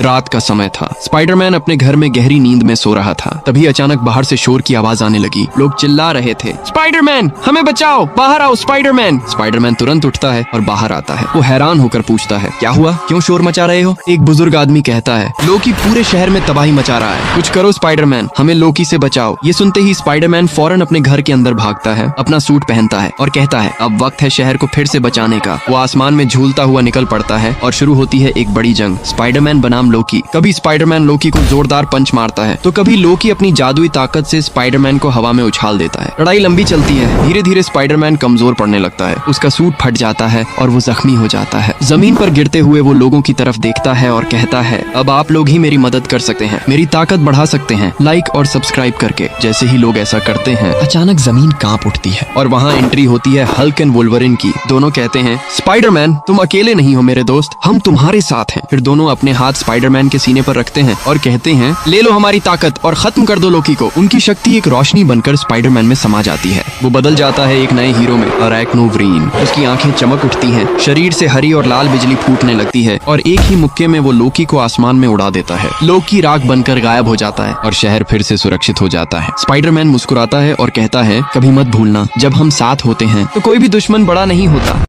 रात का समय था। स्पाइडरमैन अपने घर में गहरी नींद में सो रहा था। तभी अचानक बाहर से शोर की आवाज आने लगी। लोग चिल्ला रहे थे, स्पाइडरमैन हमें बचाओ, बाहर आओ स्पाइडरमैन। स्पाइडरमैन तुरंत उठता है और बाहर आता है। वो हैरान होकर पूछता है, क्या हुआ, क्यों शोर मचा रहे हो? एक बुजुर्ग आदमी कहता है, लोकी पूरे शहर में तबाही मचा रहा है, कुछ करो स्पाइडरमैन, हमें लोकी से बचाओ। ये सुनते ही स्पाइडरमैन फौरन अपने घर के अंदर भागता है, अपना सूट पहनता है और कहता है, अब वक्त है शहर को फिर से बचाने का। वो आसमान में झूलता हुआ निकल पड़ता है और शुरू होती है एक बड़ी जंग। स्पाइडरमैन बनाम लोकी। कभी स्पाइडरमैन लोकी को जोरदार पंच मारता है तो कभी लोकी अपनी जादुई ताकत से स्पाइडरमैन को हवा में उछाल देता है। लड़ाई लंबी चलती है। धीरे धीरे स्पाइडरमैन कमजोर पड़ने लगता है। उसका सूट फट जाता है और वो जख्मी हो जाता है। जमीन पर गिरते हुए वो लोगों की तरफ देखता है और कहता है, अब आप लोग ही मेरी मदद कर सकते हैं, मेरी ताकत बढ़ा सकते हैं, लाइक और सब्सक्राइब करके। जैसे ही लोग ऐसा करते हैं, अचानक जमीन कांप उठती है और वहाँ एंट्री होती है हल्क एंड वुल्वरिन की। दोनों कहते हैं, स्पाइडरमैन तुम अकेले नहीं हो मेरे दोस्त, हम तुम्हारे साथ हैं। फिर दोनों अपने हाथ स्पाइडरमैन के सीने पर रखते हैं और कहते हैं, ले लो हमारी ताकत और खत्म कर दो लोकी को। उनकी शक्ति एक रोशनी बनकर स्पाइडरमैन में समा जाती है। वो बदल जाता है एक नए हीरो में, अरैक्नोव्रीन। उसकी आंखें चमक उठती हैं, शरीर से हरी और लाल बिजली फूटने लगती है और एक ही मुक्के में वो लोकी को आसमान में उड़ा देता है। लोकी राख बनकर गायब हो जाता है और शहर फिर से सुरक्षित हो जाता है। स्पाइडरमैन मुस्कुराता है और कहता है, कभी मत भूलना, जब हम साथ होते हैं तो कोई भी दुश्मन बड़ा नहीं होता।